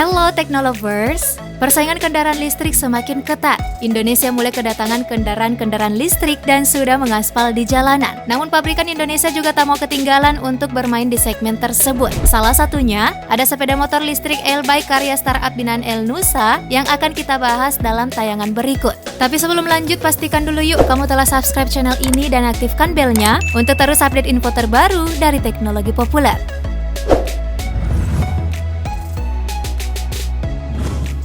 Hello Technolovers, persaingan kendaraan listrik semakin ketat. Indonesia mulai kedatangan kendaraan-kendaraan listrik dan sudah mengaspal di jalanan. Namun pabrikan Indonesia juga tak mau ketinggalan untuk bermain di segmen tersebut. Salah satunya ada sepeda motor listrik Elbike karya startup binaan Elnusa yang akan kita bahas dalam tayangan berikut. Tapi sebelum lanjut, pastikan dulu yuk kamu telah subscribe channel ini dan aktifkan belnya untuk terus update info terbaru dari teknologi populer.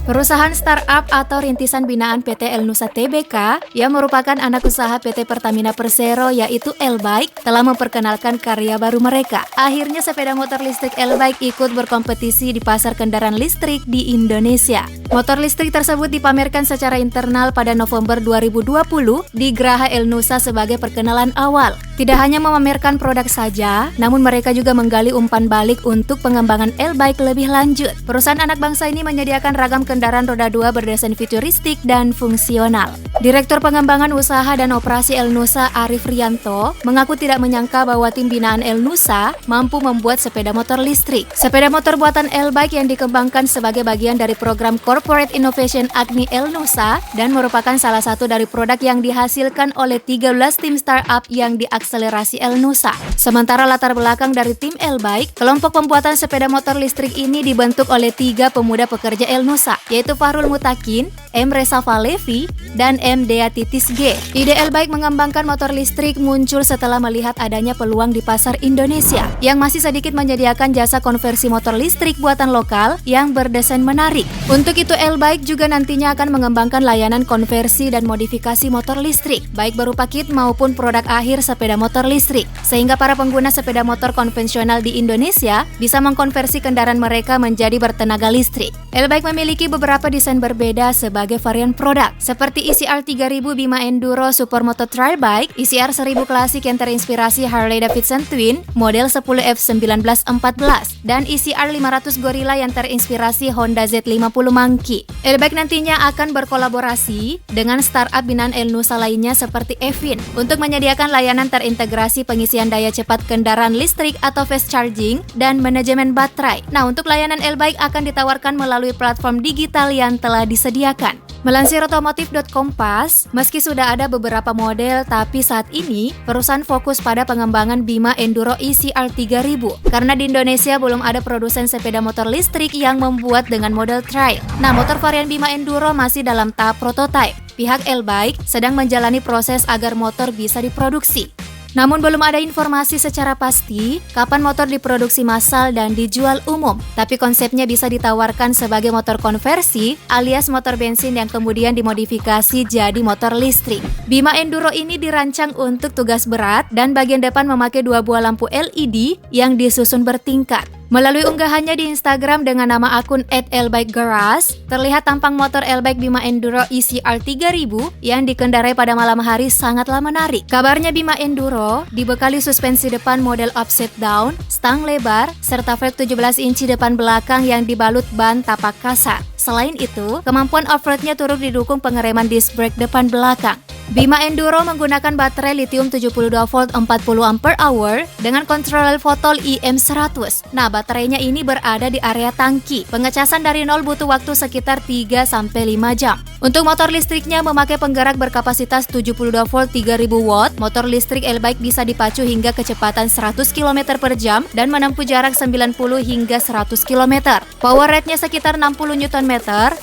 Perusahaan startup atau rintisan binaan PT Elnusa Tbk yang merupakan anak usaha PT Pertamina Persero yaitu Elbike telah memperkenalkan karya baru mereka. Akhirnya sepeda motor listrik Elbike ikut berkompetisi di pasar kendaraan listrik di Indonesia. Motor listrik tersebut dipamerkan secara internal pada November 2020 di Geraha Elnusa sebagai perkenalan awal. Tidak hanya memamerkan produk saja, namun mereka juga menggali umpan balik untuk pengembangan Elbike lebih lanjut. Perusahaan anak bangsa ini menyediakan ragam kendaraan roda 2 berdesain futuristik dan fungsional. Direktur Pengembangan Usaha dan Operasi Elnusa Arif Rianto mengaku tidak menyangka bahwa tim binaan Elnusa mampu membuat sepeda motor listrik. Sepeda motor buatan Elbike yang dikembangkan sebagai bagian dari program Corporate Innovation Agni Elnusa dan merupakan salah satu dari produk yang dihasilkan oleh 13 tim startup yang diakselerasi Elnusa. Sementara latar belakang dari tim Elbike, kelompok pembuatan sepeda motor listrik ini dibentuk oleh 3 pemuda pekerja Elnusa, yaitu Fahrul Mutakin, M. Reza Falevi, dan M. Dea Titis G. Ide Elbike mengembangkan motor listrik muncul setelah melihat adanya peluang di pasar Indonesia yang masih sedikit menyediakan jasa konversi motor listrik buatan lokal yang berdesain menarik. Untuk itu Elbike juga nantinya akan mengembangkan layanan konversi dan modifikasi motor listrik, baik berupa kit maupun produk akhir sepeda motor listrik, sehingga para pengguna sepeda motor konvensional di Indonesia bisa mengkonversi kendaraan mereka menjadi bertenaga listrik. Elbike memiliki beberapa desain berbeda sebagai varian produk, seperti ECR 3000 Bima Enduro Supermoto Trail Bike, ECR 1000 klasik yang terinspirasi Harley Davidson Twin model 10F1914, dan ECR 500 Gorilla yang terinspirasi Honda Z50 Monkey. Elbike nantinya akan berkolaborasi dengan startup binaan Elnusa lainnya seperti Evin untuk menyediakan layanan terintegrasi pengisian daya cepat kendaraan listrik atau fast charging dan manajemen baterai. Nah, untuk layanan Elbike akan ditawarkan melalui platform digital yang telah disediakan. Melansir otomotif.com Pas, meski sudah ada beberapa model, tapi saat ini perusahaan fokus pada pengembangan Bima Enduro ECR 3000 karena di Indonesia belum ada produsen sepeda motor listrik yang membuat dengan model trail. Nah, motor varian Bima Enduro masih dalam tahap prototipe. Pihak Elbike sedang menjalani proses agar motor bisa diproduksi. Namun belum ada informasi secara pasti kapan motor diproduksi massal dan dijual umum. Tapi konsepnya bisa ditawarkan sebagai motor konversi alias motor bensin yang kemudian dimodifikasi jadi motor listrik. Bima Enduro ini dirancang untuk tugas berat dan bagian depan memakai 2 buah lampu LED yang disusun bertingkat. Melalui unggahannya di Instagram dengan nama akun @elbikegarage, terlihat tampang motor Elbike Bima Enduro ECR 3000 yang dikendarai pada malam hari sangatlah menarik. Kabarnya Bima Enduro dibekali suspensi depan model upside down, stang lebar, serta velg 17 inci depan belakang yang dibalut ban tapak kasar. Selain itu, kemampuan off-roadnya turut didukung pengereman disc brake depan belakang. Bima Enduro menggunakan baterai lithium 72 volt 40 ampere hour dengan kontrol fotol IM100. Nah, baterainya ini berada di area tangki. Pengecasan dari nol butuh waktu sekitar 3-5 jam. Untuk motor listriknya memakai penggerak berkapasitas 72 volt 3000 watt. Motor listrik Elbike bisa dipacu hingga kecepatan 100 km per jam dan menempuh jarak 90 hingga 100 km. Power rate-nya sekitar 60 Nm,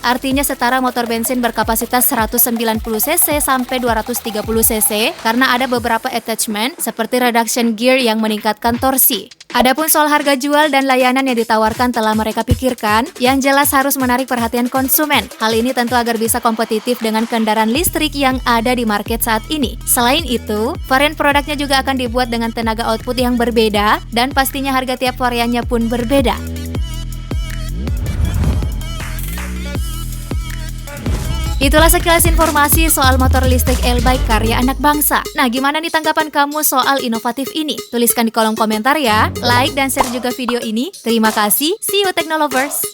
artinya setara motor bensin berkapasitas 190 cc sampai 230 cc karena ada beberapa attachment seperti reduction gear yang meningkatkan torsi. Adapun soal harga jual dan layanan yang ditawarkan telah mereka pikirkan, yang jelas harus menarik perhatian konsumen. Hal ini tentu agar bisa kompetitif dengan kendaraan listrik yang ada di market saat ini. Selain itu, varian produknya juga akan dibuat dengan tenaga output yang berbeda dan pastinya harga tiap variannya pun berbeda. Itulah sekilas informasi soal motor listrik Elbike karya anak bangsa. Nah, gimana nih tanggapan kamu soal inovatif ini? Tuliskan di kolom komentar ya. Like dan share juga video ini. Terima kasih. See you Technolovers.